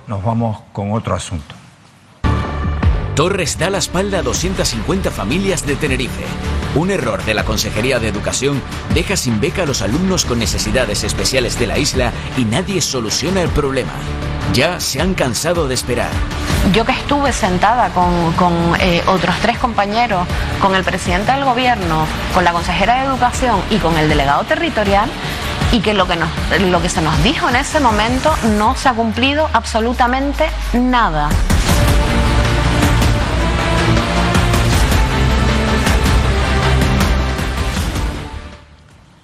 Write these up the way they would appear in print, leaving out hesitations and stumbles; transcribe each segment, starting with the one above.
Nos vamos con otro asunto. Torres da la espalda a 250 familias de Tenerife. Un error de la Consejería de Educación deja sin beca a los alumnos con necesidades especiales de la isla y nadie soluciona el problema. Ya se han cansado de esperar. Yo que estuve sentada con otros 3 compañeros, con el presidente del gobierno, con la consejera de Educación y con el delegado territorial, y que lo que se nos dijo en ese momento no se ha cumplido absolutamente nada.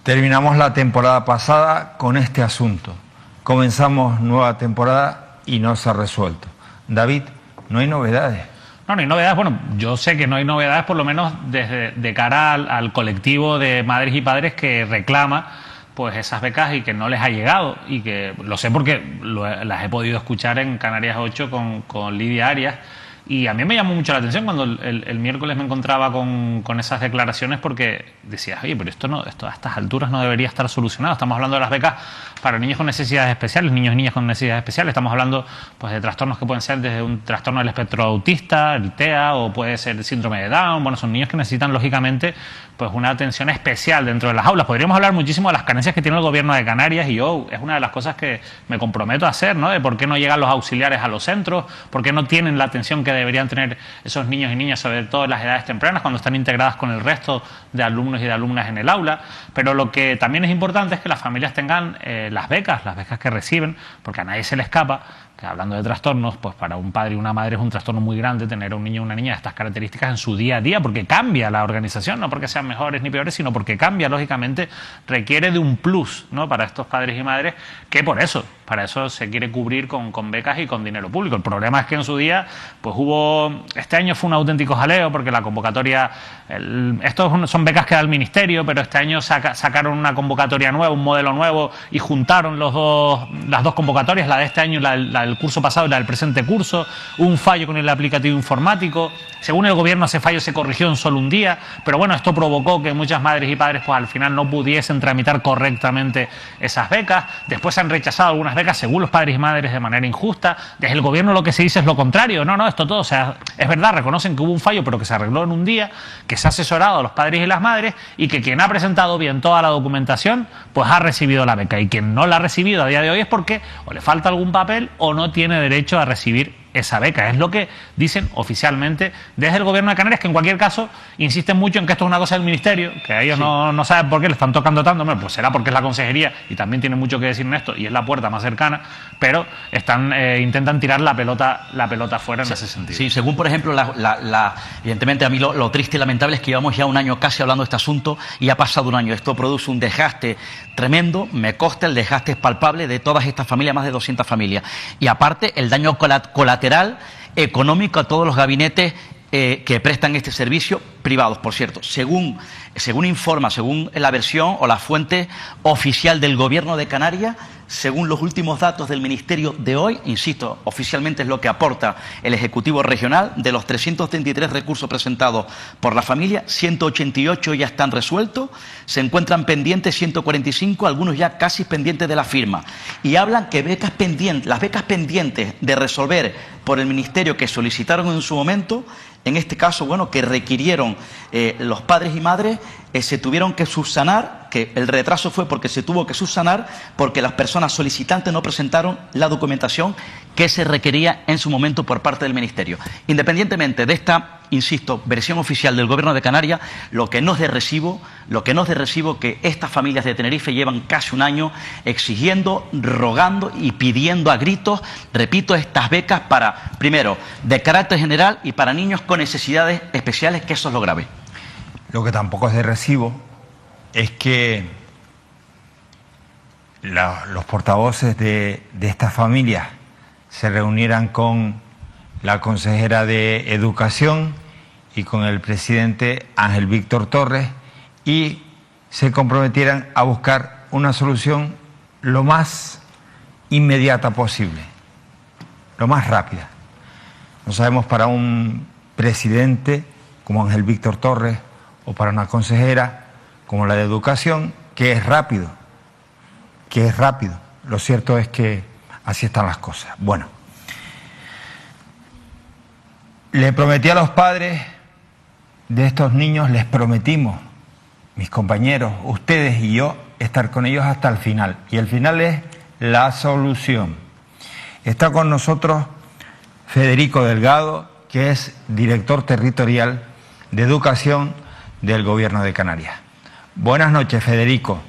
Terminamos la temporada pasada con este asunto. Comenzamos nueva temporada y no se ha resuelto. David, no hay novedades. No hay novedades. Bueno, yo sé que no hay novedades, por lo menos de cara al colectivo de madres y padres que reclama pues esas becas y que no les ha llegado, y que lo sé porque las he podido escuchar en Canarias 8 con Lidia Arias. Y a mí me llamó mucho la atención cuando el miércoles me encontraba con esas declaraciones, porque decías, oye, pero esto a estas alturas no debería estar solucionado. Estamos hablando de las becas para niños con necesidades especiales, niños y niñas con necesidades especiales. Estamos hablando pues de trastornos que pueden ser desde un trastorno del espectro autista, el TEA, o puede ser el síndrome de Down. Bueno, son niños que necesitan, lógicamente, pues una atención especial dentro de las aulas. Podríamos hablar muchísimo de las carencias que tiene el gobierno de Canarias, y yo es una de las cosas que me comprometo a hacer, ¿no? De por qué no llegan los auxiliares a los centros, por qué no tienen la atención que deberían tener esos niños y niñas, sobre todo en las edades tempranas, cuando están integradas con el resto de alumnos y de alumnas en el aula. Pero lo que también es importante es que las familias tengan las becas que reciben, porque a nadie se le escapa que, hablando de trastornos, pues para un padre y una madre es un trastorno muy grande tener a un niño o una niña de estas características en su día a día, porque cambia la organización, no porque sean mejores ni peores, sino porque cambia, lógicamente, requiere de un plus, ¿no?, para estos padres y madres, que para eso se quiere cubrir con becas y con dinero público. El problema es que en su día, pues este año fue un auténtico jaleo, porque la convocatoria, estos son becas que da el Ministerio, pero este año sacaron una convocatoria nueva, un modelo nuevo, y juntaron las dos convocatorias, la de este año y la del curso pasado y la del presente curso. Un fallo con el aplicativo informático. Según el gobierno, ese fallo se corrigió en solo un día, pero bueno, esto provocó que muchas madres y padres pues al final no pudiesen tramitar correctamente esas becas. Después se han rechazado algunas becas, según los padres y madres, de manera injusta. Desde el gobierno lo que se dice es lo contrario. No, esto todo, o sea, es verdad, reconocen que hubo un fallo, pero que se arregló en un día, que se ha asesorado a los padres y las madres, y que quien ha presentado bien toda la documentación, pues ha recibido la beca. Y quien no la ha recibido a día de hoy es porque o le falta algún papel o no tiene derecho a recibir esa beca. Es lo que dicen oficialmente desde el gobierno de Canarias, que en cualquier caso insisten mucho en que esto es una cosa del Ministerio, que ellos no saben por qué le están tocando tanto. Bueno, pues será porque es la consejería y también tiene mucho que decir en esto y es la puerta más cercana, pero intentan tirar la pelota fuera en ese sentido. Sí, según por ejemplo evidentemente a mí lo triste y lamentable es que llevamos ya un año casi hablando de este asunto y ha pasado un año. Esto produce un desgaste tremendo, me consta, el desgaste es palpable de todas estas familias, más de 200 familias, y aparte el daño colateral económico a todos los gabinetes que prestan este servicio, privados, por cierto. Según la versión o la fuente oficial del Gobierno de Canarias, según los últimos datos del Ministerio de hoy, insisto, oficialmente es lo que aporta el Ejecutivo Regional, de los 333 recursos presentados por la familia, 188 ya están resueltos, se encuentran pendientes 145, algunos ya casi pendientes de la firma. Y hablan que las becas pendientes de resolver por el Ministerio que solicitaron en su momento, en este caso, bueno, que requirieron los padres y madres, se tuvieron que subsanar, que el retraso fue porque se tuvo que subsanar, porque las personas solicitantes no presentaron la documentación que se requería en su momento por parte del Ministerio. Independientemente de esta, insisto, versión oficial del Gobierno de Canarias, lo que no es de recibo, que estas familias de Tenerife llevan casi un año exigiendo, rogando y pidiendo a gritos, repito, estas becas para, primero, de carácter general y para niños con necesidades especiales, que eso es lo grave. Lo que tampoco es de recibo es que los portavoces de estas familias se reunieran con la consejera de Educación y con el presidente Ángel Víctor Torres y se comprometieran a buscar una solución lo más inmediata posible, lo más rápida. No sabemos para un presidente como Ángel Víctor Torres o para una consejera como la de Educación, que es rápido. Lo cierto es que así están las cosas. Bueno, le prometí a los padres de estos niños, les prometimos, mis compañeros, ustedes y yo, estar con ellos hasta el final. Y el final es la solución. Está con nosotros Federico Delgado, que es director territorial de Educación del Gobierno de Canarias. Buenas noches, Federico.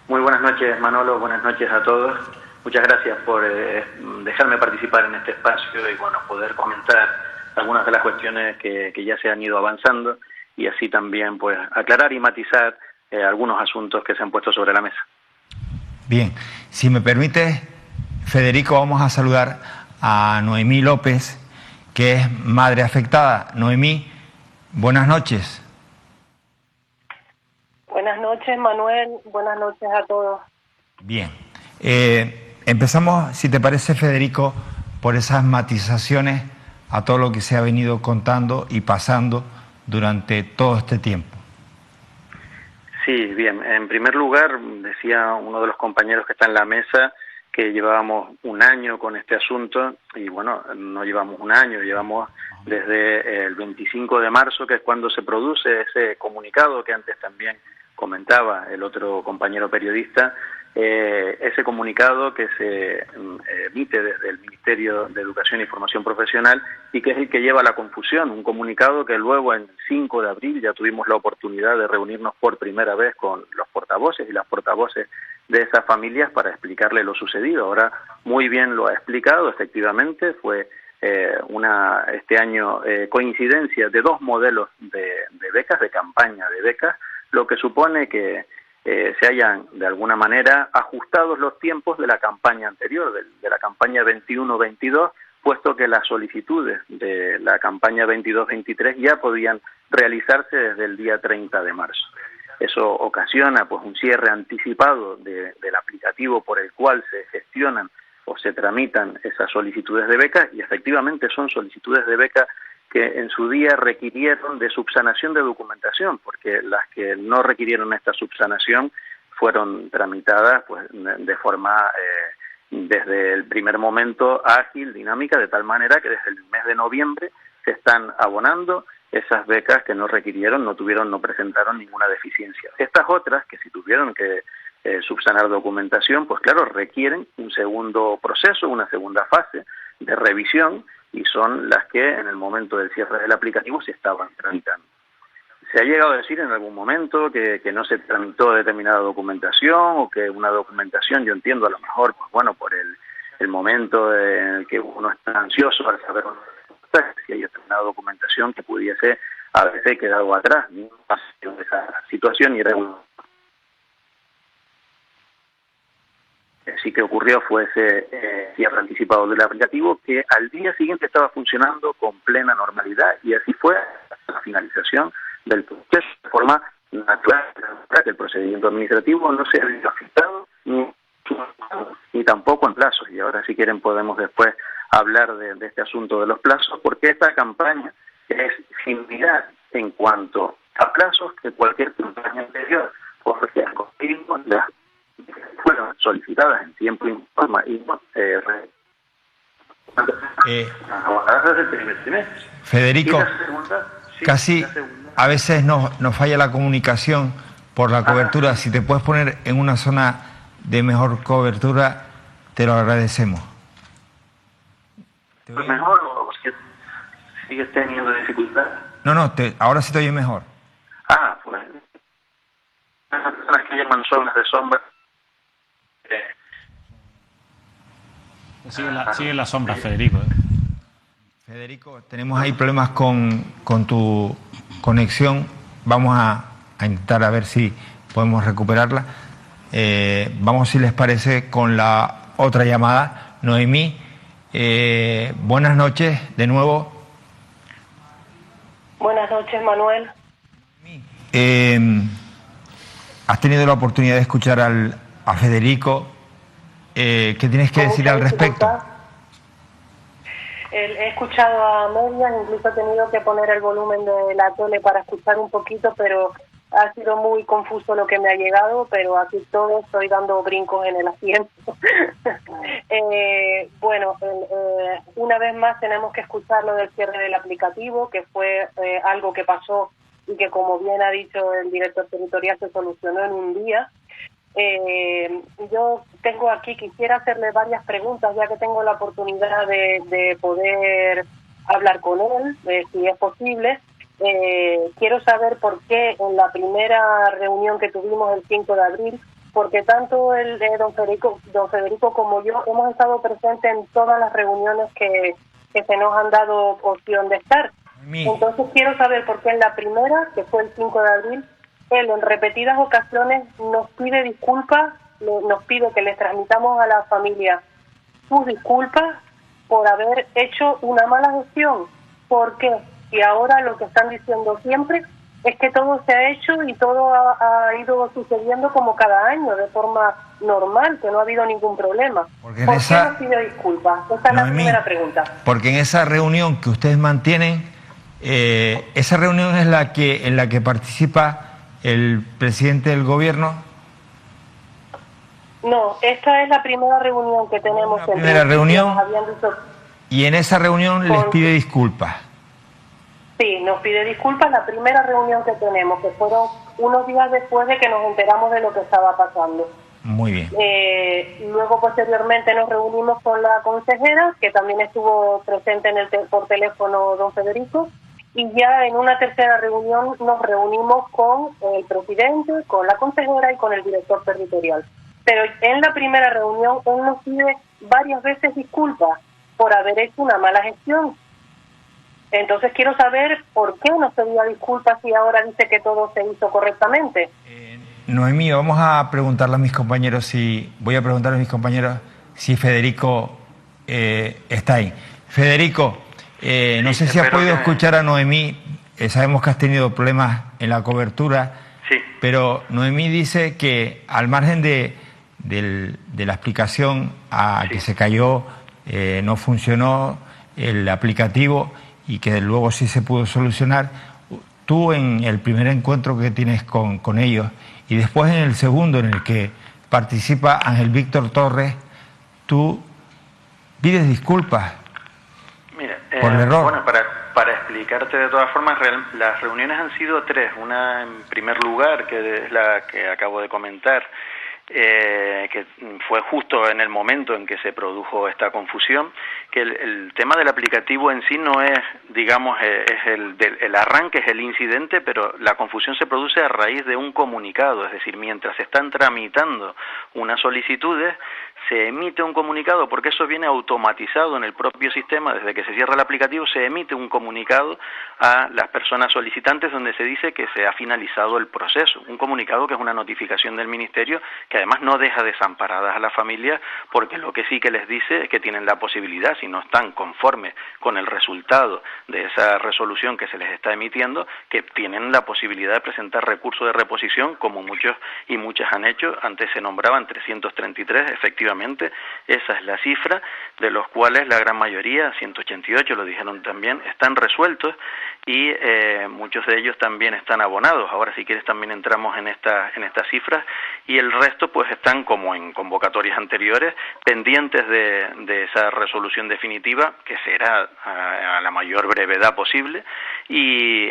Muy buenas noches, Manolo. Buenas noches a todos. Muchas gracias por dejarme participar en este espacio y bueno, poder comentar algunas de las cuestiones que ya se han ido avanzando y así también pues aclarar y matizar algunos asuntos que se han puesto sobre la mesa. Bien, si me permite, Federico, vamos a saludar a Noemí López, que es madre afectada. Noemí, buenas noches. Buenas noches, Manuel. Buenas noches a todos. Bien. Empezamos, si te parece, Federico, por esas matizaciones a todo lo que se ha venido contando y pasando durante todo este tiempo. Sí, bien. En primer lugar, decía uno de los compañeros que está en la mesa que llevábamos un año con este asunto y bueno, no llevamos un año, llevamos desde el 25 de marzo, que es cuando se produce ese comunicado que antes también comentaba el otro compañero periodista, ese comunicado que se emite desde el Ministerio de Educación y Formación Profesional y que es el que lleva a la confusión, un comunicado que luego en 5 de abril ya tuvimos la oportunidad de reunirnos por primera vez con los portavoces y las portavoces de esas familias para explicarle lo sucedido. Ahora muy bien lo ha explicado, efectivamente fue este año coincidencia de dos modelos de becas, de campaña de becas, lo que supone que se hayan de alguna manera ajustados los tiempos de la campaña anterior, de la campaña 21-22, puesto que las solicitudes de la campaña 22-23 ya podían realizarse desde el día 30 de marzo. Eso ocasiona pues un cierre anticipado del aplicativo por el cual se gestionan o se tramitan esas solicitudes de beca y efectivamente son solicitudes de beca que en su día requirieron de subsanación de documentación, porque las que no requirieron esta subsanación fueron tramitadas pues de forma desde el primer momento ágil, dinámica, de tal manera que desde el mes de noviembre se están abonando esas becas que no requirieron, no presentaron ninguna deficiencia. Estas otras, que si tuvieron que subsanar documentación, pues claro, requieren un segundo proceso, una segunda fase de revisión, y son las que en el momento del cierre del aplicativo se estaban tramitando. Se ha llegado a decir en algún momento que no se tramitó determinada documentación o que una documentación, yo entiendo a lo mejor, pues bueno, por el momento en el que uno está ansioso al saber si hay determinada documentación que pudiese haberse quedado atrás, ¿no? Esa situación y era sí que ocurrió fue ese cierre anticipado del aplicativo que al día siguiente estaba funcionando con plena normalidad y así fue hasta la finalización del proceso de forma natural, que el procedimiento administrativo no se ha visto afectado ni tampoco en plazos. Y ahora si quieren podemos después hablar de este asunto de los plazos, porque esta campaña es similar en cuanto a plazos que cualquier campaña anterior, porque las fueron solicitadas en tiempo y forma y Federico, casi a veces nos falla la comunicación por la cobertura. Si te puedes poner en una zona de mejor cobertura, te lo agradecemos. ¿Pues mejor o sigues teniendo dificultad? No, ahora sí te oye mejor. Pues las personas que llaman zonas de sombra. Sigue la sombra, Federico. Federico, tenemos ahí problemas con tu conexión. Vamos a intentar a ver si podemos recuperarla. Vamos, si les parece, con la otra llamada. Noemí, buenas noches de nuevo. Buenas noches, Manuel. ¿Has tenido la oportunidad de escuchar a Federico? ¿Qué tienes que decir al respecto? He escuchado a medias, incluso he tenido que poner el volumen de la tele para escuchar un poquito, pero ha sido muy confuso lo que me ha llegado, pero aquí todo estoy dando brincos en el asiento. Una vez más tenemos que escuchar lo del cierre del aplicativo, que fue algo que pasó y que, como bien ha dicho el director territorial, se solucionó en un día. Yo tengo aquí, quisiera hacerle varias preguntas, ya que tengo la oportunidad de poder hablar con él, si es posible. Quiero saber por qué en la primera reunión que tuvimos el 5 de abril, porque tanto don Federico como yo hemos estado presentes en todas las reuniones que se nos han dado opción de estar. Entonces quiero saber por qué en la primera, que fue el 5 de abril, él en repetidas ocasiones nos pide disculpas, nos pide que les transmitamos a la familia sus disculpas por haber hecho una mala gestión. ¿Por qué? Y ahora lo que están diciendo siempre es que todo se ha hecho y todo ha ido sucediendo como cada año, de forma normal, que no ha habido ningún problema. ¿Por qué nos pide disculpas? Esa es la primera pregunta. Porque en esa reunión que ustedes mantienen, esa reunión es en la que participa el presidente del gobierno. No, esta es la primera reunión que tenemos. La primera reunión, y en esa reunión les pide disculpas. Sí, nos pide disculpas la primera reunión que tenemos, que fueron unos días después de que nos enteramos de lo que estaba pasando. Muy bien. Luego, posteriormente, nos reunimos con la consejera, que también estuvo presente por teléfono don Federico, y ya en una tercera reunión nos reunimos con el presidente, con la consejera y con el director territorial. Pero en la primera reunión él nos pide varias veces disculpas por haber hecho una mala gestión. Entonces quiero saber por qué nos pedía disculpas y ahora dice que todo se hizo correctamente. Noemí, vamos a preguntarle a mis compañeros voy a preguntarle a mis compañeros si Federico está ahí. Federico, no sé si has podido escuchar a Noemí, sabemos que has tenido problemas en la cobertura, sí. Pero Noemí dice que al margen de la explicación a que se cayó, no funcionó el aplicativo y que luego sí se pudo solucionar, tú en el primer encuentro que tienes con ellos y después en el segundo en el que participa Ángel Víctor Torres, tú pides disculpas. Mira, por el error. Bueno, para explicarte de todas formas, las reuniones han sido tres. Una en primer lugar, que es la que acabo de comentar, que fue justo en el momento en que se produjo esta confusión, que el tema del aplicativo en sí no es, digamos, el arranque, es el incidente, pero la confusión se produce a raíz de un comunicado, es decir, mientras se están tramitando unas solicitudes, se emite un comunicado, porque eso viene automatizado en el propio sistema. Desde que se cierra el aplicativo se emite un comunicado a las personas solicitantes donde se dice que se ha finalizado el proceso, un comunicado que es una notificación del Ministerio que además no deja desamparadas a las familias, porque lo que sí que les dice es que tienen la posibilidad, si no están conformes con el resultado de esa resolución que se les está emitiendo, que tienen la posibilidad de presentar recurso de reposición, como muchos y muchas han hecho. Antes se nombraban 333, efectivamente esa es la cifra, de los cuales la gran mayoría, 188 lo dijeron también, están resueltos y muchos de ellos también están abonados. Ahora, si quieres, también entramos en estas cifras, y el resto pues están, como en convocatorias anteriores, pendientes de esa resolución definitiva, que será a la mayor brevedad posible, y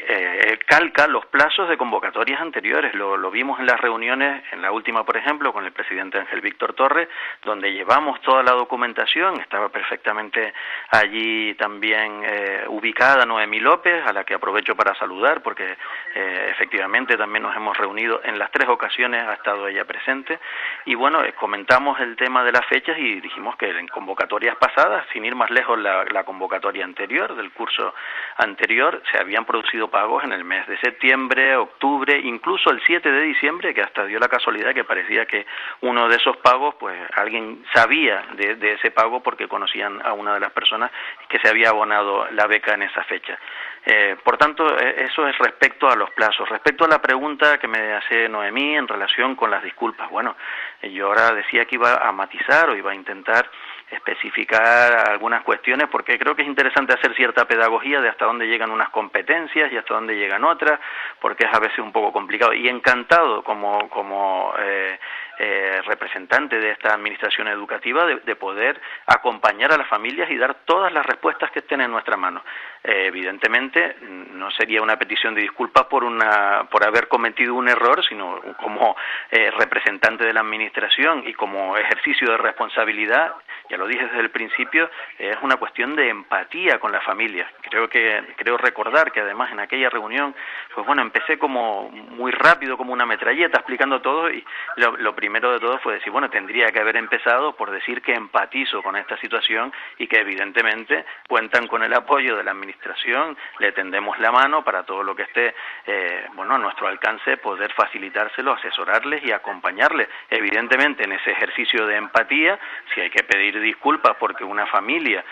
calca los plazos de convocatorias anteriores. Lo vimos en las reuniones, en la última, por ejemplo, con el presidente Ángel Víctor Torres, donde llevamos toda la documentación. Estaba perfectamente allí también ubicada Noemí López, a la que aprovecho para saludar, porque efectivamente también nos hemos reunido en las 3 ocasiones, ha estado ella presente, y bueno, comentamos el tema de las fechas y dijimos que en convocatorias pasadas, sin ir más lejos, la convocatoria anterior, del curso anterior, se habían producido pagos en el mes de septiembre, octubre, incluso el 7 de diciembre, que hasta dio la casualidad que parecía que uno de esos pagos, pues alguien sabía de ese pago porque conocían a una de las personas que se había abonado la beca en esa fecha. Por tanto, eso es respecto a los plazos. Respecto a la pregunta que me hace Noemí en relación con las disculpas, bueno, yo ahora decía que iba a matizar o iba a intentar especificar algunas cuestiones, porque creo que es interesante hacer cierta pedagogía de hasta dónde llegan unas competencias y hasta dónde llegan otras, porque es a veces un poco complicado. Y encantado como representante de esta administración educativa de poder acompañar a las familias y dar todas las respuestas que estén en nuestra mano. Evidentemente no sería una petición de disculpas por haber cometido un error, sino como representante de la administración y como ejercicio de responsabilidad, ya lo dije desde el principio, es una cuestión de empatía con la familia. Creo recordar que además en aquella reunión, pues bueno, empecé como muy rápido, como una metralleta, explicando todo, y lo primero de todo fue decir, bueno, tendría que haber empezado por decir que empatizo con esta situación y que evidentemente cuentan con el apoyo de la administración, le tendemos la mano para todo lo que esté a nuestro alcance, poder facilitárselo, asesorarles y acompañarles. Evidentemente en ese ejercicio de empatía, si hay que pedir disculpas porque una familia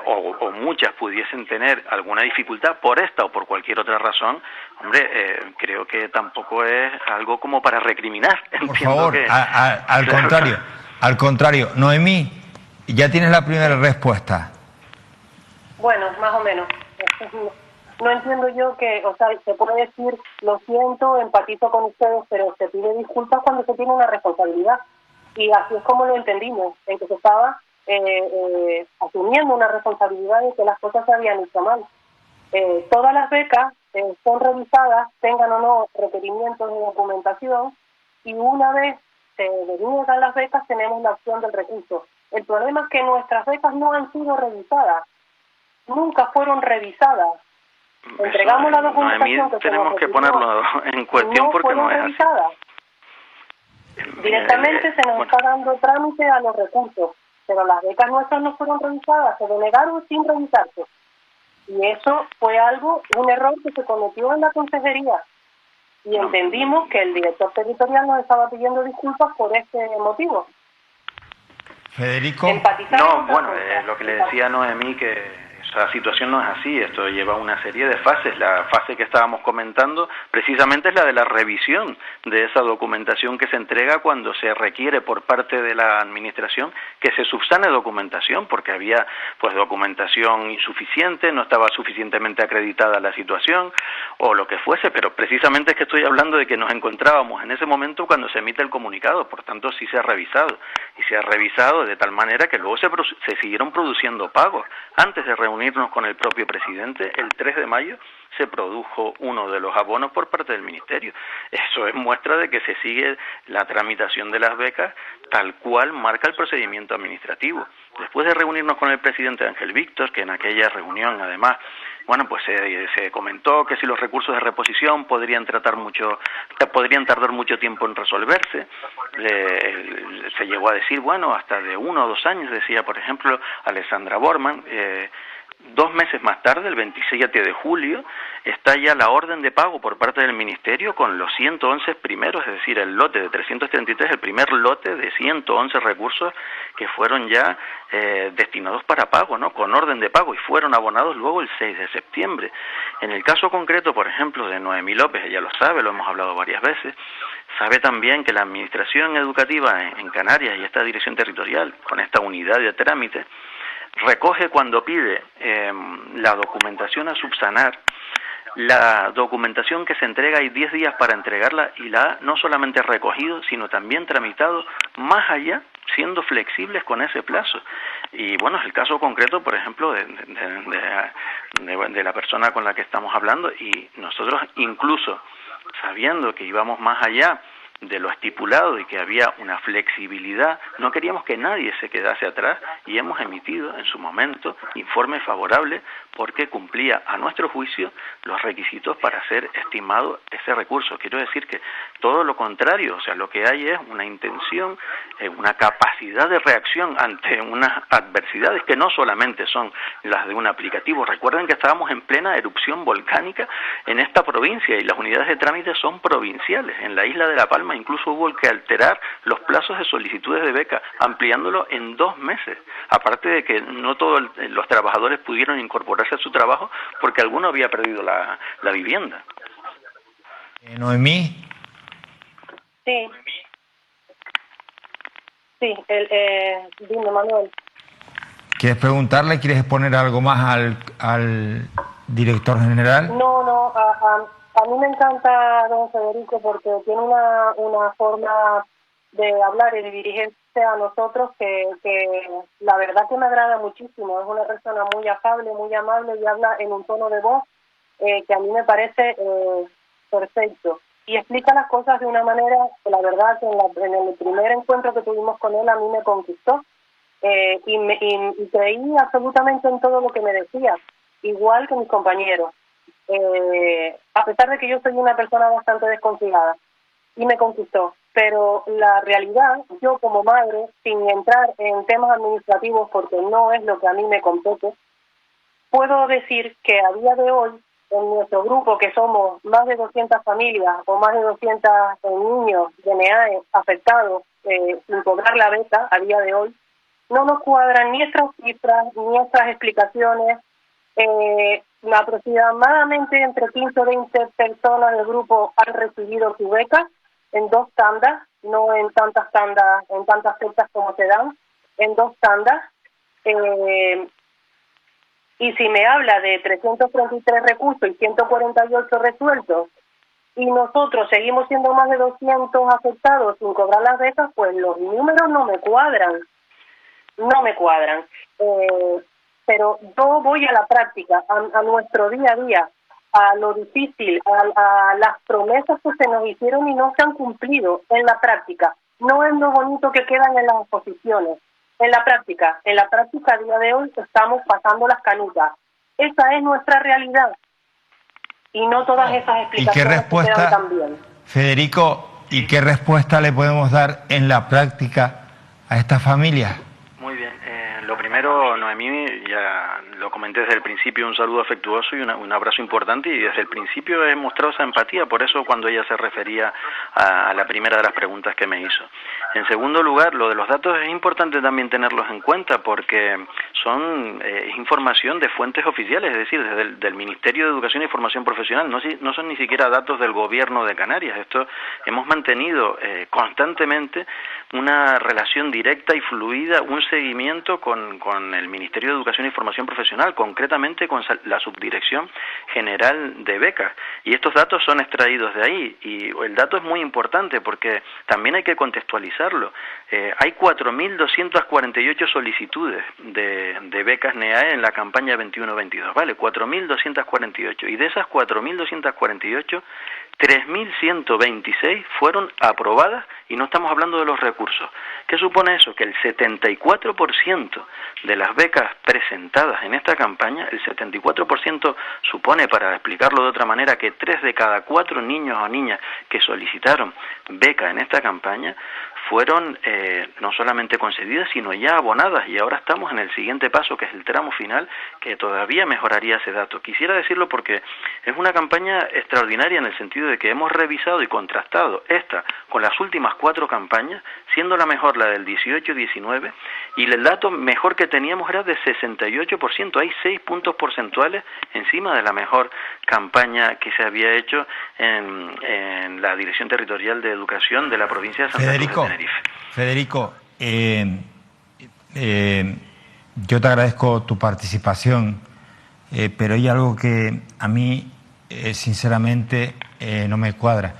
o muchas pudiesen tener alguna dificultad por esta o por cualquier otra razón, hombre, creo que tampoco es algo como para recriminar. Por favor, al contrario, Noemí, ya tienes la primera respuesta. Bueno, más o menos. No entiendo yo que, o sea, se puede decir, lo siento, empatizo con ustedes, pero se pide disculpas cuando se tiene una responsabilidad. Y así es como lo entendimos, en que se estaba asumiendo una responsabilidad de que las cosas se habían hecho mal. Todas las becas son revisadas, tengan o no requerimientos de documentación, y una vez se deniegan las becas tenemos la opción del recurso. El problema es que nuestras becas no han sido revisadas, nunca fueron revisadas. Entregamos la documentación que tenemos que ponerlo en cuestión no porque no es revisadas. Así. Directamente se nos está dando trámite a los recursos, pero las becas nuestras no fueron revisadas, se denegaron sin revisarse. Y eso fue un error que se cometió en la consejería. Y entendimos que el director territorial nos estaba pidiendo disculpas por este motivo. Federico. Lo que le decía a Noemí, que esa situación no es así, esto lleva una serie de fases. La fase que estábamos comentando precisamente es la de la revisión de esa documentación que se entrega cuando se requiere por parte de la administración que se subsane documentación, porque había pues documentación insuficiente, no estaba suficientemente acreditada la situación o lo que fuese, pero precisamente es que estoy hablando de que nos encontrábamos en ese momento cuando se emite el comunicado, por tanto sí se ha revisado, y se ha revisado de tal manera que luego se siguieron produciendo pagos. Antes de reunirnos con el propio presidente, el 3 de mayo se produjo uno de los abonos por parte del Ministerio. Eso es muestra de que se sigue la tramitación de las becas tal cual marca el procedimiento administrativo. Después de reunirnos con el presidente Ángel Víctor, que en aquella reunión además, pues se comentó que si los recursos de reposición podrían tardar mucho tiempo en resolverse. Se llegó a decir, hasta de 1 o 2 años, decía por ejemplo Alessandra Borman. 2 meses más tarde, el 27 de julio, está ya la orden de pago por parte del Ministerio con los 111 primeros, es decir, el lote de 333, el primer lote de 111 recursos que fueron ya destinados para pago, ¿no? Con orden de pago, y fueron abonados luego el 6 de septiembre. En el caso concreto, por ejemplo, de Noemí López, ella lo sabe, lo hemos hablado varias veces, sabe también que la Administración Educativa en Canarias y esta Dirección Territorial, con esta unidad de trámite, recoge cuando pide la documentación a subsanar. La documentación que se entrega hay 10 días para entregarla y la ha no solamente recogido, sino también tramitado más allá, siendo flexibles con ese plazo. Y es el caso concreto, por ejemplo, de la persona con la que estamos hablando, y nosotros incluso sabiendo que íbamos más allá de lo estipulado y que había una flexibilidad, no queríamos que nadie se quedase atrás y hemos emitido en su momento informe favorable porque cumplía a nuestro juicio los requisitos para ser estimado ese recurso. Quiero decir que todo lo contrario, o sea, lo que hay es una intención, una capacidad de reacción ante unas adversidades que no solamente son las de un aplicativo. Recuerden que estábamos en plena erupción volcánica en esta provincia y las unidades de trámite son provinciales. En la isla de La Palma incluso hubo que alterar los plazos de solicitudes de beca, ampliándolo en 2 meses. Aparte de que no todos los trabajadores pudieron incorporarse a su trabajo porque alguno había perdido la vivienda. Noemí. Sí. Sí, dime, Manuel. ¿Quieres preguntarle? ¿Quieres exponer algo más al director general? No, a mí me encanta don Federico porque tiene una forma de hablar y de dirigirse a nosotros que la verdad que me agrada muchísimo. Es una persona muy afable, muy amable y habla en un tono de voz que a mí me parece perfecto. Y explica las cosas de una manera que la verdad que en el primer encuentro que tuvimos con él a mí me conquistó y creí absolutamente en todo lo que me decía, igual que mis compañeros. A pesar de que yo soy una persona bastante desconfiada y me conquistó, pero la realidad, yo como madre, sin entrar en temas administrativos porque no es lo que a mí me compete, puedo decir que a día de hoy en nuestro grupo, que somos más de 200 familias o más de 200 niños de NEAE afectados sin cobrar la beca a día de hoy, no nos cuadran ni estas cifras ni estas explicaciones. Aproximadamente entre 15 o 20 personas del grupo han recibido su beca en 2 tandas, no en tantas tandas, en tantas fechas como se dan, en 2 tandas. Y si me habla de 333 recursos y 148 resueltos, y nosotros seguimos siendo más de 200 afectados sin cobrar las becas, pues los números no me cuadran. Pero yo voy a la práctica, a nuestro día a día, a lo difícil, a las promesas que se nos hicieron y no se han cumplido en la práctica. No es lo bonito que quedan en las exposiciones. En la práctica a día de hoy estamos pasando las canutas. Esa es nuestra realidad. Y no todas esas explicaciones. ¿Y qué respuesta, quedan tan bien. Federico, y qué respuesta le podemos dar en la práctica a esta familia? Muy bien. Lo primero, Noemí, ya lo comenté desde el principio, un saludo afectuoso y un abrazo importante, y desde el principio he mostrado esa empatía, por eso cuando ella se refería a la primera de las preguntas que me hizo. En segundo lugar, lo de los datos es importante también tenerlos en cuenta porque son información de fuentes oficiales, es decir, desde del Ministerio de Educación y Formación Profesional, no son ni siquiera datos del Gobierno de Canarias. Esto hemos mantenido constantemente una relación directa y fluida, un seguimiento con el Ministerio de Educación y Formación Profesional, concretamente con la Subdirección General de Becas, y estos datos son extraídos de ahí, y el dato es muy importante porque también hay que contextualizarlo. Hay 4.248 solicitudes de becas NEAE en la campaña 21-22, ¿vale? 4.248, y de esas 4.248, 3.126 fueron aprobadas, y no estamos hablando de los recursos. ¿Qué supone eso? Que el 74% de las becas presentadas en esta campaña, el 74% supone, para explicarlo de otra manera, que 3 de cada 4 niños o niñas que solicitaron beca en esta campaña fueron no solamente concedidas, sino ya abonadas, y ahora estamos en el siguiente paso, que es el tramo final, que todavía mejoraría ese dato. Quisiera decirlo porque es una campaña extraordinaria en el sentido de que hemos revisado y contrastado esta con las últimas 4 campañas, siendo la mejor la del 18-19, y el dato mejor que teníamos era de 68%, hay 6 puntos porcentuales encima de la mejor campaña que se había hecho en la Dirección Territorial de Educación de la provincia de Santa Cruz de Tenerife. Federico, yo te agradezco tu participación, pero hay algo que a mí, sinceramente, no me cuadra.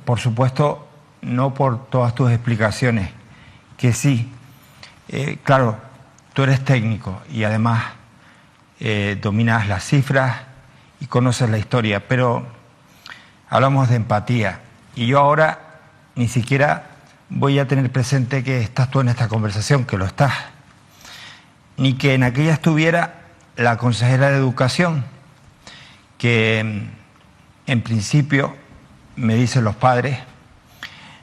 Por supuesto, no por todas tus explicaciones, que sí. Claro, tú eres técnico y además dominas las cifras y conoces la historia, pero hablamos de empatía. Y yo ahora ni siquiera voy a tener presente que estás tú en esta conversación, que lo estás, ni que en aquella estuviera la consejera de Educación, que en principio, me dicen los padres,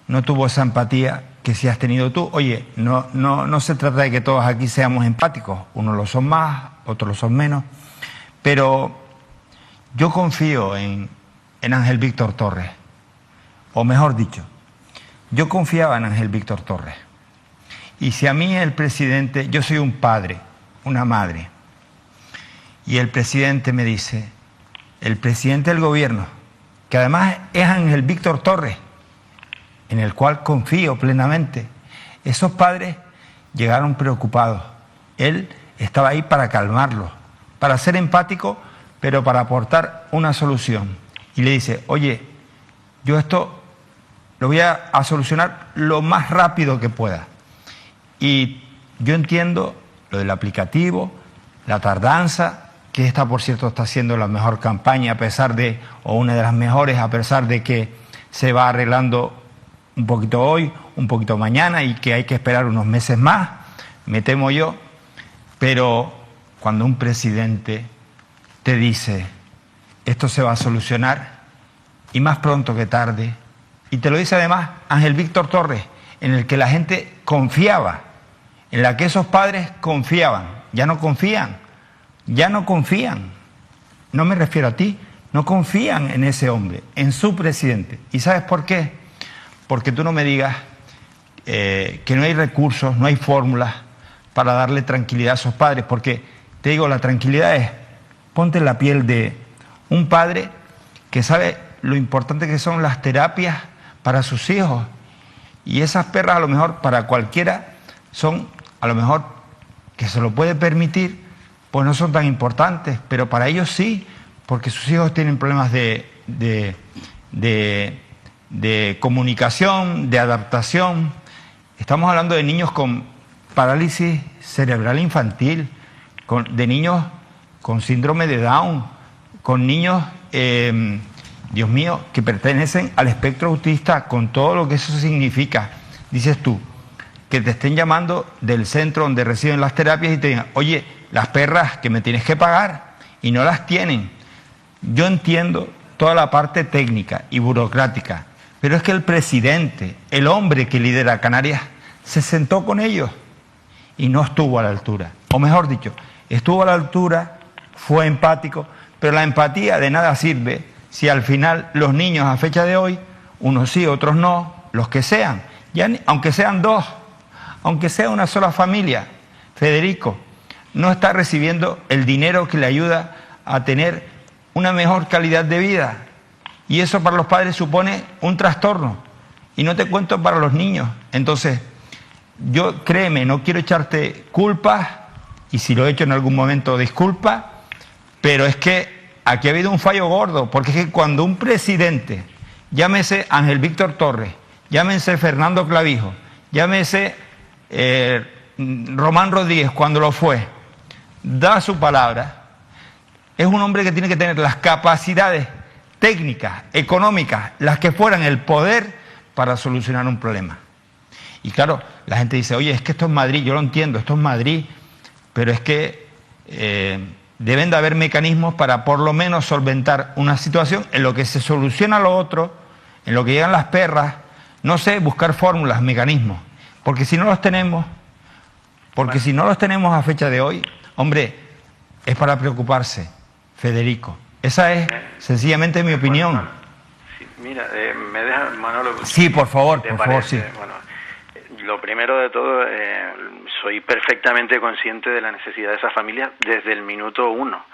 no tuvo esa empatía que sí has tenido tú. Oye, no se trata de que todos aquí seamos empáticos, unos lo son más, otros lo son menos, pero yo confío en Ángel Víctor Torres, o mejor dicho, yo confiaba en Ángel Víctor Torres. Y si a mí el presidente, yo soy un padre, una madre, y el presidente me dice, el presidente del gobierno, que además es Ángel Víctor Torres, en el cual confío plenamente, esos padres llegaron preocupados. Él estaba ahí para calmarlos, para ser empático, pero para aportar una solución. Y le dice, oye, yo esto lo voy a solucionar lo más rápido que pueda. Y yo entiendo lo del aplicativo, la tardanza, que esta, por cierto, está siendo la mejor campaña, a pesar de, o una de las mejores, a pesar de que se va arreglando un poquito hoy, un poquito mañana, y que hay que esperar unos meses más, me temo yo. Pero cuando un presidente te dice, esto se va a solucionar, y más pronto que tarde, y te lo dice además Ángel Víctor Torres, en el que la gente confiaba, en la que esos padres confiaban, ya no confían, no me refiero a ti, no confían en ese hombre, en su presidente. ¿Y sabes por qué? Porque tú no me digas que no hay recursos, no hay fórmulas para darle tranquilidad a esos padres, porque te digo, la tranquilidad es, ponte en la piel de un padre que sabe lo importante que son las terapias para sus hijos, y esas perras a lo mejor para cualquiera son, a lo mejor que se lo puede permitir, pues no son tan importantes, pero para ellos sí, porque sus hijos tienen problemas de comunicación, de adaptación. Estamos hablando de niños con parálisis cerebral infantil, de niños con síndrome de Down, con niños, Dios mío, que pertenecen al espectro autista, con todo lo que eso significa. Dices tú, que te estén llamando del centro donde reciben las terapias y te digan, oye, las perras que me tienes que pagar, y no las tienen. Yo entiendo toda la parte técnica y burocrática, pero es que el presidente, el hombre que lidera Canarias, se sentó con ellos y no estuvo a la altura. O mejor dicho, estuvo a la altura, fue empático, pero la empatía de nada sirve si al final los niños a fecha de hoy, unos sí, otros no, los que sean, ya, aunque sean dos, aunque sea una sola familia, Federico, no está recibiendo el dinero que le ayuda a tener una mejor calidad de vida. Y eso para los padres supone un trastorno. Y no te cuento para los niños. Entonces, yo, créeme, no quiero echarte culpas, y si lo he hecho en algún momento, disculpa, pero es que aquí ha habido un fallo gordo, porque es que cuando un presidente, llámese Ángel Víctor Torres, llámese Fernando Clavijo, llámese Román Rodríguez cuando lo fue, da su palabra, es un hombre que tiene que tener las capacidades técnicas, económicas, las que fueran, el poder para solucionar un problema. Y claro, la gente dice, oye, es que esto es Madrid, yo lo entiendo, esto es Madrid, pero es que deben de haber mecanismos para por lo menos solventar una situación en lo que se soluciona lo otro, en lo que llegan las perras, no sé, buscar fórmulas, mecanismos, porque si no los tenemos, a fecha de hoy, hombre, es para preocuparse, Federico. Esa es sencillamente mi opinión. Sí, mira, me deja, Manolo. Sí, por favor, sí. Bueno, lo primero de todo, soy perfectamente consciente de la necesidad de esas familias desde el minuto uno.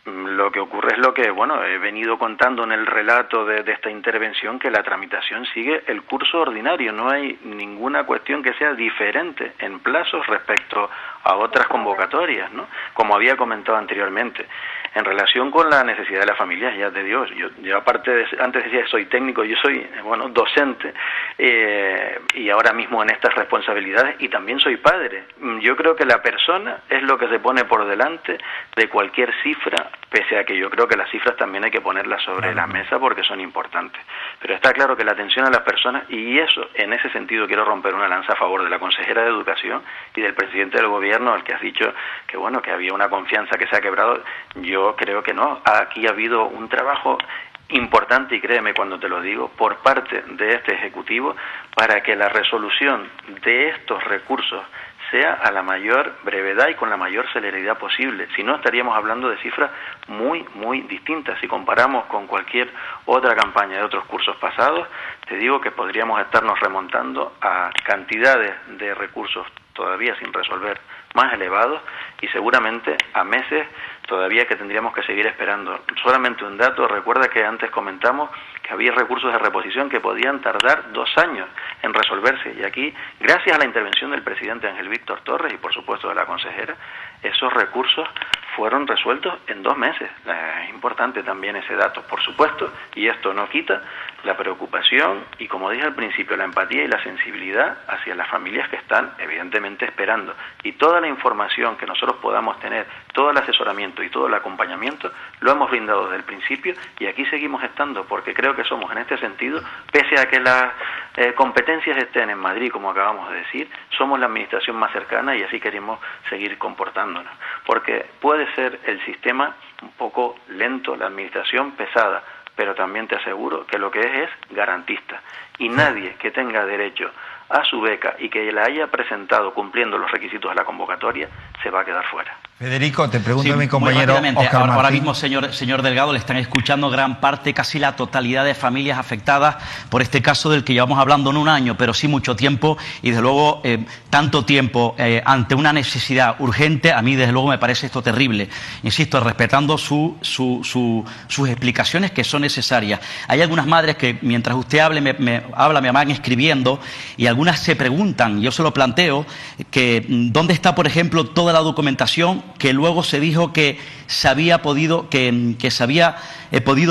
Lo que ocurre es lo que, bueno, he venido contando en el relato de esta intervención, que la tramitación sigue el curso ordinario, no hay ninguna cuestión que sea diferente en plazos respecto a otras convocatorias, ¿no? Como había comentado anteriormente. En relación con la necesidad de las familias, ya te digo, yo aparte de, antes decía que soy técnico, yo soy, bueno, docente, y ahora mismo en estas responsabilidades, y también soy padre. Yo creo que la persona es lo que se pone por delante de cualquier cifra, pese a que yo creo que las cifras también hay que ponerlas sobre la mesa porque son importantes. Pero está claro que la atención a las personas, y eso, en ese sentido quiero romper una lanza a favor de la consejera de Educación y del presidente del Gobierno, al que has dicho que, bueno, que había una confianza que se ha quebrado. Yo creo que no. Aquí ha habido un trabajo importante, y créeme cuando te lo digo, por parte de este Ejecutivo, para que la resolución de estos recursos sea a la mayor brevedad y con la mayor celeridad posible. Si no, estaríamos hablando de cifras muy, muy distintas. Si comparamos con cualquier otra campaña de otros cursos pasados, te digo que podríamos estarnos remontando a cantidades de recursos todavía sin resolver más elevados, y seguramente a meses todavía que tendríamos que seguir esperando. Solamente un dato, recuerda que antes comentamos que había recursos de reposición que podían tardar 2 años en resolverse, y aquí, gracias a la intervención del presidente Ángel Víctor Torres y por supuesto de la consejera, esos recursos fueron resueltos en 2 meses. Es importante también ese dato, por supuesto, y esto no quita la preocupación y, como dije al principio, la empatía y la sensibilidad hacia las familias que están evidentemente esperando, y toda la información que nosotros podamos tener, todo el asesoramiento y todo el acompañamiento lo hemos brindado desde el principio, y aquí seguimos estando, porque creo que somos en este sentido, pese a que las competencias estén en Madrid, como acabamos de decir, somos la administración más cercana y así queremos seguir comportándonos, porque puede ser el sistema un poco lento, la administración pesada, pero también te aseguro que lo que es garantista, y nadie que tenga derecho a su beca y que la haya presentado cumpliendo los requisitos de la convocatoria se va a quedar fuera. Federico, te pregunto sí, a mi compañero Óscar ahora mismo, señor Delgado, le están escuchando gran parte, casi la totalidad de familias afectadas por este caso del que llevamos hablando no un año, pero sí mucho tiempo, y desde luego tanto tiempo ante una necesidad urgente, a mí desde luego me parece esto terrible. Insisto, respetando sus explicaciones, que son necesarias. Hay algunas madres que mientras usted hable, me van escribiendo, y algunas se preguntan, yo se lo planteo, que dónde está, por ejemplo, toda la documentación que luego se dijo que se había podido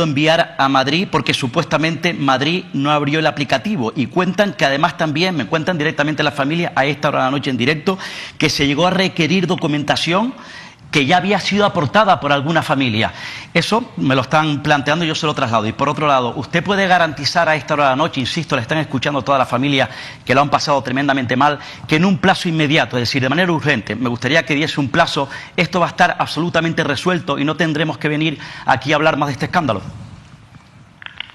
enviar a Madrid, porque supuestamente Madrid no abrió el aplicativo, y cuentan que además también, me cuentan directamente la familia a esta hora de la noche en directo, que se llegó a requerir documentación que ya había sido aportada por alguna familia. Eso me lo están planteando y yo se lo traslado. Y por otro lado, ¿usted puede garantizar a esta hora de la noche, insisto, le están escuchando toda la familia que lo han pasado tremendamente mal, que en un plazo inmediato, es decir, de manera urgente, me gustaría que diese un plazo, esto va a estar absolutamente resuelto y no tendremos que venir aquí a hablar más de este escándalo?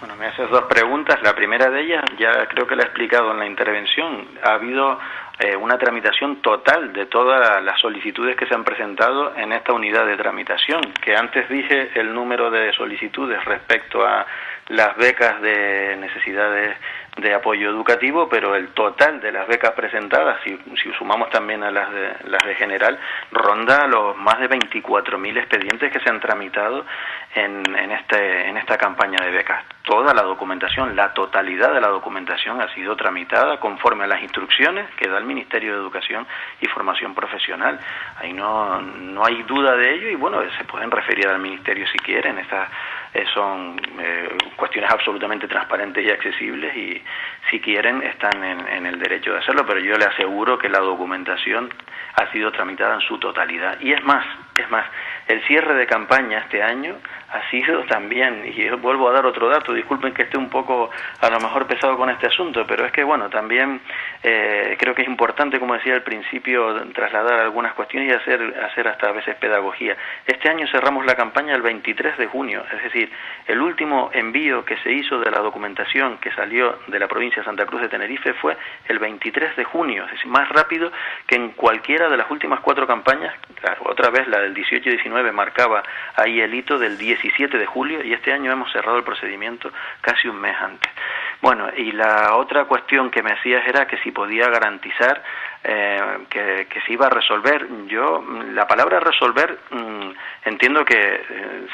Bueno, me haces 2 preguntas. La primera de ellas, ya creo que la he explicado en la intervención. Ha habido una tramitación total de todas las solicitudes que se han presentado en esta unidad de tramitación, que antes dije el número de solicitudes respecto a las becas de necesidades de apoyo educativo, pero el total de las becas presentadas, si sumamos también a las de general, ronda los más de 24.000 expedientes que se han tramitado en esta campaña de becas. Toda la documentación, la totalidad de la documentación ha sido tramitada conforme a las instrucciones que da el Ministerio de Educación y Formación Profesional. Ahí no hay duda de ello, y bueno, se pueden referir al Ministerio si quieren. Estas son cuestiones absolutamente transparentes y accesibles, y si quieren están en el derecho de hacerlo, pero yo le aseguro que la documentación ha sido tramitada en su totalidad. Y es más, el cierre de campaña este año ha sido también, y vuelvo a dar otro dato, disculpen que esté un poco a lo mejor pesado con este asunto, pero es que bueno, también creo que es importante, como decía al principio, trasladar algunas cuestiones y hacer hasta a veces pedagogía. Este año cerramos la campaña el 23 de junio, es decir, el último envío que se hizo de la documentación que salió de la provincia de Santa Cruz de Tenerife fue el 23 de junio, es decir, más rápido que en cualquiera de las últimas 4 campañas. Otra vez la del 18 y 19 marcaba ahí el hito del 17 de julio, y este año hemos cerrado el procedimiento casi un mes antes. Bueno, y la otra cuestión que me hacías era que si podía garantizar que se iba a resolver. Yo, la palabra resolver, entiendo que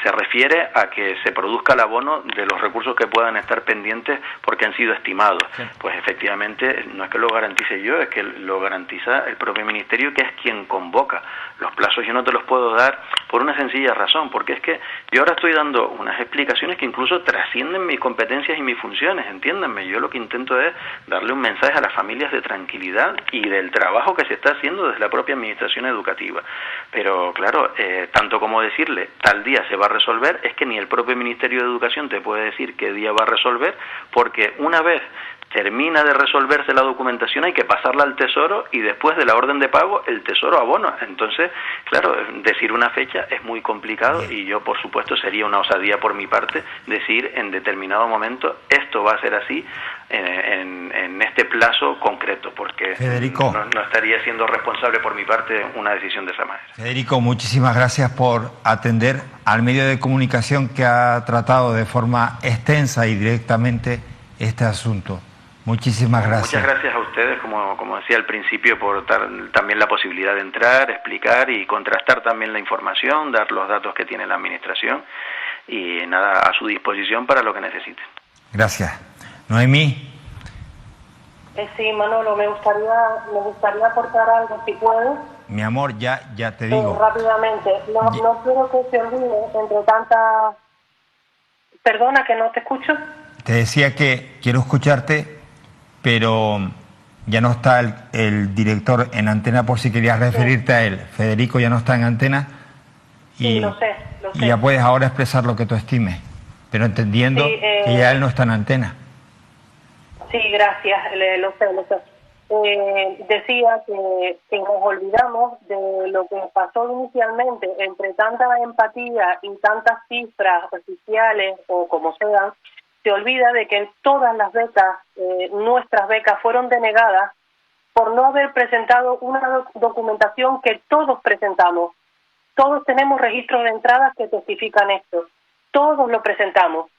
se refiere a que se produzca el abono de los recursos que puedan estar pendientes porque han sido estimados. Sí. Pues efectivamente, no es que lo garantice yo, es que lo garantiza el propio Ministerio, que es quien convoca. Los plazos yo no te los puedo dar por una sencilla razón, porque es que yo ahora estoy dando unas explicaciones que incluso trascienden mis competencias y mis funciones, entiéndanme. Yo lo que intento es darle un mensaje a las familias de tranquilidad y del trabajo que se está haciendo desde la propia administración educativa. Pero claro, tanto como decirle tal día se va a resolver, es que ni el propio Ministerio de Educación te puede decir qué día va a resolver, porque una vez termina de resolverse la documentación hay que pasarla al Tesoro, y después de la orden de pago el Tesoro abona. Entonces, claro, decir una fecha es muy complicado, y yo por supuesto sería una osadía por mi parte decir en determinado momento esto va a ser así en este plazo concreto, porque Federico, no estaría siendo responsable por mi parte una decisión de esa manera. Federico, muchísimas gracias por atender al medio de comunicación que ha tratado de forma extensa y directamente este asunto. Muchísimas gracias. Muchas gracias a ustedes, como decía al principio, por dar también la posibilidad de entrar, explicar y contrastar también la información, dar los datos que tiene la Administración y nada, a su disposición para lo que necesiten. Gracias. Noemí. Sí, Manolo, me gustaría aportar algo, si puedo. Mi amor, ya te digo. Rápidamente, no quiero que se olvide entre tanta... Perdona, que no te escucho. Te decía que quiero escucharte, pero ya no está el director en antena, por si querías referirte a él. Federico ya no está en antena y, sí, lo sé. Y ya puedes ahora expresar lo que tú estimes, pero entendiendo que ya él no está en antena. Sí, gracias, lo sé. Decía que nos olvidamos de lo que pasó inicialmente entre tanta empatía y tantas cifras oficiales o como sean. Se olvida de que todas las becas, nuestras becas, fueron denegadas por no haber presentado una documentación que todos presentamos. Todos tenemos registros de entradas que testifican esto. Todos lo presentamos.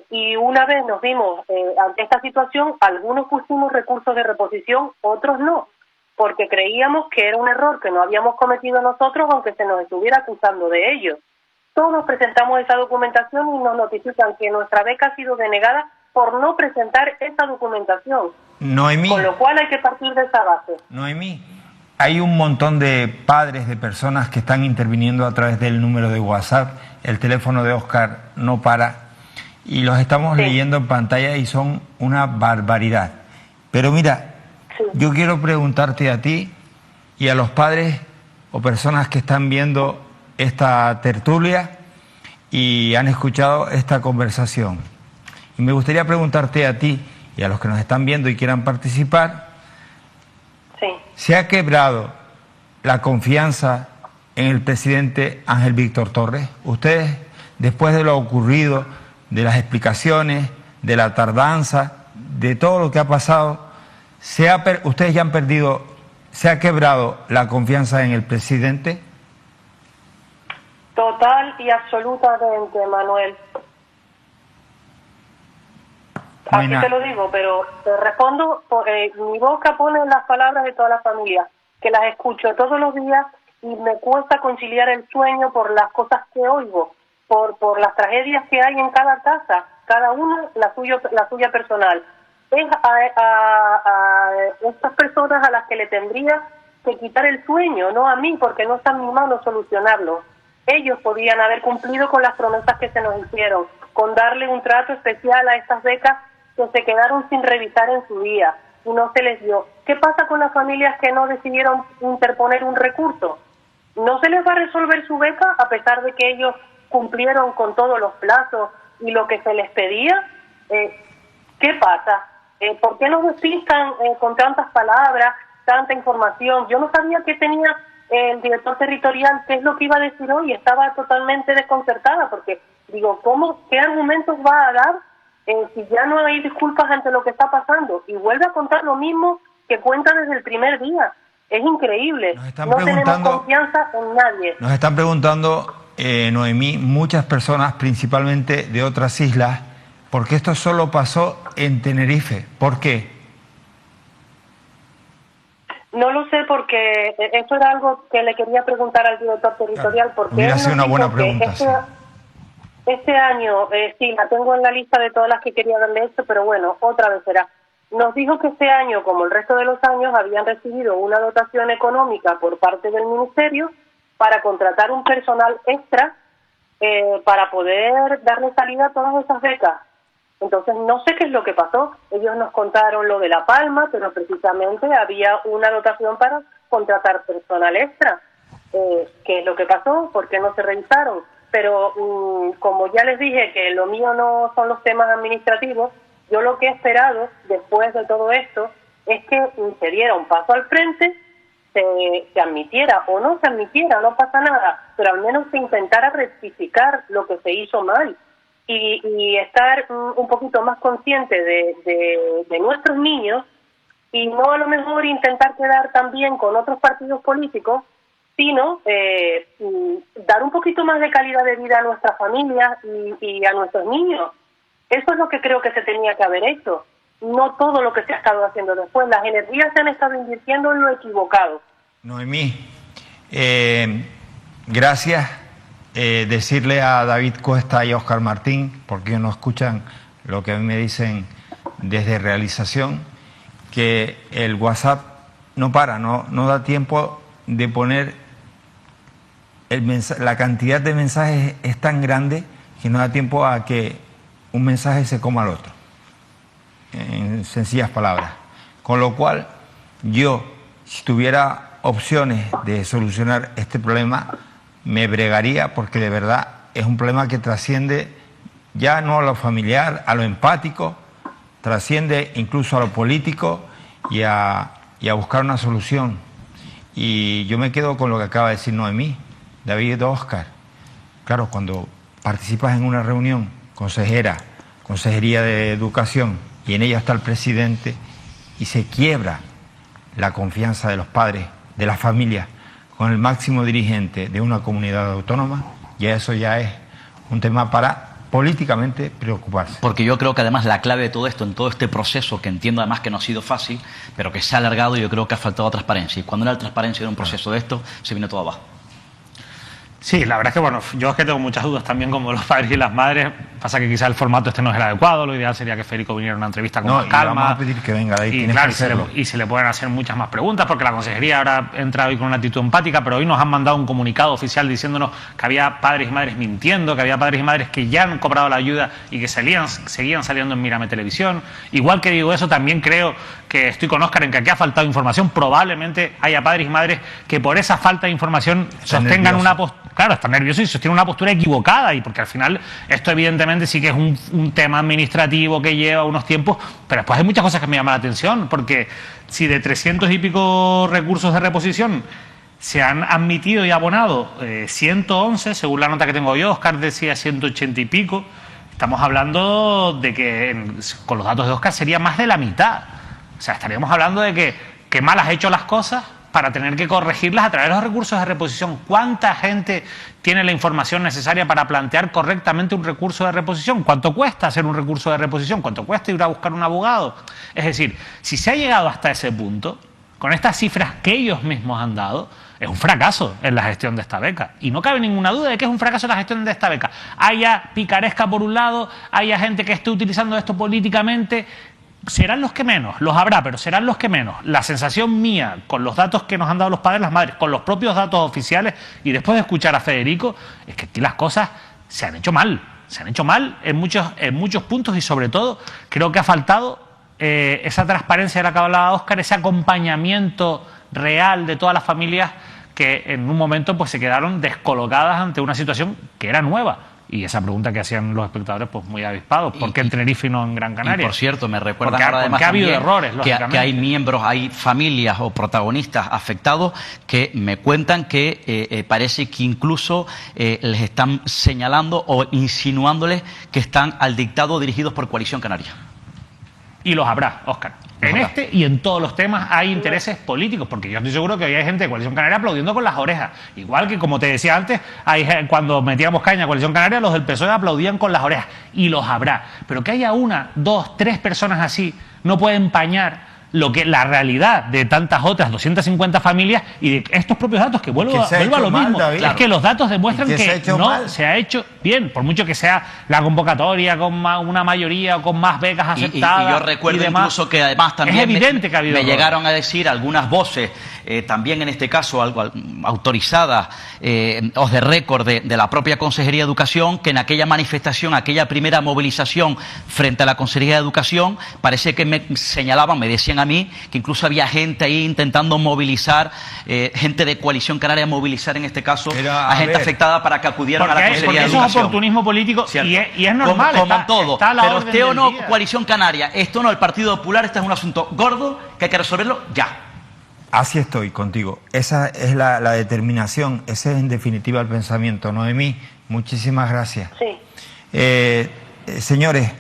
Y una vez nos vimos ante esta situación, algunos pusimos recursos de reposición, otros no, porque creíamos que era un error que no habíamos cometido nosotros, aunque se nos estuviera acusando de ello. Todos presentamos esa documentación y nos notifican que nuestra beca ha sido denegada por no presentar esa documentación. Noemí. Con lo cual hay que partir de esa base. Noemí, hay un montón de padres, de personas que están interviniendo a través del número de WhatsApp. El teléfono de Óscar no para y los estamos leyendo en pantalla y son una barbaridad. Pero mira, yo quiero preguntarte a ti y a los padres o personas que están viendo esta tertulia y han escuchado esta conversación. Y me gustaría preguntarte a ti y a los que nos están viendo y quieran participar, ¿se ha quebrado la confianza en el presidente Ángel Víctor Torres? Ustedes, después de lo ocurrido, de las explicaciones, de la tardanza, de todo lo que ha pasado, ustedes ya han perdido, ¿se ha quebrado la confianza en el presidente? Total y absolutamente, Manuel. Así te lo digo, pero te respondo, mi boca pone las palabras de toda la familia, que las escucho todos los días y me cuesta conciliar el sueño por las cosas que oigo, por las tragedias que hay en cada casa, cada una la suya personal. Es a estas personas a las que le tendría que quitar el sueño, no a mí, porque no está en mi mano solucionarlo. Ellos podían haber cumplido con las promesas que se nos hicieron, con darle un trato especial a estas becas que se quedaron sin revisar en su día y no se les dio. ¿Qué pasa con las familias que no decidieron interponer un recurso? ¿No se les va a resolver su beca a pesar de que ellos cumplieron con todos los plazos y lo que se les pedía? ¿Qué pasa? ¿Por qué nos despistan con tantas palabras, tanta información? Yo no sabía qué tenía el director territorial, qué es lo que iba a decir hoy. Estaba totalmente desconcertada porque digo, ¿qué argumentos va a dar si ya no hay disculpas ante lo que está pasando? Y vuelve a contar lo mismo que cuenta desde el primer día. Es increíble. No tenemos confianza en nadie. Nos están preguntando, Noemí, muchas personas, principalmente de otras islas, ¿por qué esto solo pasó en Tenerife? ¿Por qué? No lo sé, porque eso era algo que le quería preguntar al director territorial. Porque hubiera sido una buena pregunta. Este año, sí, la tengo en la lista de todas las que quería darle esto, pero bueno, otra vez será. Nos dijo que este año, como el resto de los años, habían recibido una dotación económica por parte del Ministerio para contratar un personal extra para poder darle salida a todas esas becas. Entonces, no sé qué es lo que pasó. Ellos nos contaron lo de La Palma, pero precisamente había una dotación para contratar personal extra. ¿Qué es lo que pasó? ¿Por qué no se revisaron? Pero como ya les dije que lo mío no son los temas administrativos, yo lo que he esperado después de todo esto es que se diera un paso al frente, se admitiera o no se admitiera, no pasa nada, pero al menos se intentara rectificar lo que se hizo mal y estar un poquito más consciente de nuestros niños y no a lo mejor intentar quedar también con otros partidos políticos, sino dar un poquito más de calidad de vida a nuestras familias y a nuestros niños. Eso es lo que creo que se tenía que haber hecho. no todo lo que se ha estado haciendo después. Las energías se han estado invirtiendo en lo equivocado. Noemí, gracias. Decirle a David Cuesta y a Óscar Martín, porque no escuchan lo que a mí me dicen desde realización, que el WhatsApp no para, no da tiempo de poner la cantidad de mensajes es tan grande que no da tiempo a que un mensaje se coma al otro, en sencillas palabras. Con lo cual, yo, si tuviera opciones de solucionar este problema, me bregaría, porque de verdad es un problema que trasciende ya no a lo familiar, a lo empático, trasciende incluso a lo político y a buscar una solución. Y yo me quedo con lo que acaba de decir Noemí, David, Óscar. Claro, cuando participas en una reunión, Consejería de Educación, y en ella está el presidente, y se quiebra la confianza de los padres, de las familias, con el máximo dirigente de una comunidad autónoma, ya eso ya es un tema para políticamente preocuparse. Porque yo creo que además la clave de todo esto, en todo este proceso, que entiendo además que no ha sido fácil, pero que se ha alargado, yo creo que ha faltado transparencia. Y cuando no hay transparencia en un proceso de esto, se viene todo abajo. Sí, la verdad es que, bueno, yo es que tengo muchas dudas también como los padres y las madres. Pasa que quizá el formato este no es el adecuado. Lo ideal sería que Federico viniera a una entrevista con más calma. Vamos a pedir que venga de ahí. Y claro, y se le pueden hacer muchas más preguntas, porque la consejería ahora ha entrado hoy con una actitud empática, pero hoy nos han mandado un comunicado oficial diciéndonos que había padres y madres mintiendo, que había padres y madres que ya han cobrado la ayuda y que seguían saliendo en Mírame Televisión. Igual que digo eso, también creo que estoy con Óscar en que aquí ha faltado información. Probablemente haya padres y madres que por esa falta de información sostengan una postura. Claro, está nervioso y sostiene una postura equivocada, y porque al final esto evidentemente sí que es un tema administrativo que lleva unos tiempos, pero después hay muchas cosas que me llaman la atención, porque si de 300 y pico recursos de reposición se han admitido y abonado 111, según la nota que tengo yo, Óscar decía 180 y pico, estamos hablando de que con los datos de Óscar sería más de la mitad. O sea, estaríamos hablando de que mal has hecho las cosas para tener que corregirlas a través de los recursos de reposición. ¿Cuánta gente tiene la información necesaria para plantear correctamente un recurso de reposición? ¿Cuánto cuesta hacer un recurso de reposición? ¿Cuánto cuesta ir a buscar un abogado? Es decir, si se ha llegado hasta ese punto, con estas cifras que ellos mismos han dado, es un fracaso en la gestión de esta beca. Y no cabe ninguna duda de que es un fracaso en la gestión de esta beca. Haya picaresca por un lado, haya gente que esté utilizando esto políticamente. Serán los que menos, los habrá, pero serán los que menos. La sensación mía, con los datos que nos han dado los padres y las madres, con los propios datos oficiales, y después de escuchar a Federico, es que aquí las cosas se han hecho mal. Se han hecho mal en muchos puntos, y sobre todo creo que ha faltado esa transparencia de la que hablaba Óscar, ese acompañamiento real de todas las familias que en un momento pues se quedaron descolocadas ante una situación que era nueva. Y esa pregunta que hacían los espectadores, pues muy avispados. ¿Por qué en Tenerife y no en Gran Canaria? Y por cierto, me recuerdan ahora además ha habido errores, que hay miembros, hay familias o protagonistas afectados que me cuentan que parece que incluso les están señalando o insinuándoles que están al dictado dirigidos por Coalición Canaria. Y los habrá, Óscar. En este y en todos los temas hay intereses políticos, porque yo estoy seguro que hoy hay gente de Coalición Canaria aplaudiendo con las orejas. Igual que, como te decía antes, cuando metíamos caña a Coalición Canaria, los del PSOE aplaudían con las orejas. Y los habrá. Pero que haya una, dos, tres personas así no puede empañar la realidad de tantas otras 250 familias y de estos propios datos, que vuelvo a lo mismo. David, es que los datos demuestran que no se ha hecho bien, por mucho que sea la convocatoria con una mayoría o con más becas aceptadas. Y yo recuerdo incluso que además también es evidente que ha habido me llegaron a decir algunas voces, también en este caso autorizadas, off the record de la propia Consejería de Educación, que en aquella manifestación, aquella primera movilización frente a la Consejería de Educación, parece que me señalaban, me decían a mí que incluso había gente ahí intentando movilizar, gente de Coalición Canaria movilizar en este caso a gente afectada para que acudieran a la Consejería de Educación. Eso es oportunismo político y es normal. Como en todo. Pero esté o no Coalición Canaria, esto no, el Partido Popular, este es un asunto gordo que hay que resolverlo ya. Así estoy contigo. Esa es la determinación, ese es en definitiva el pensamiento. Noemí, muchísimas gracias. Sí. Señores,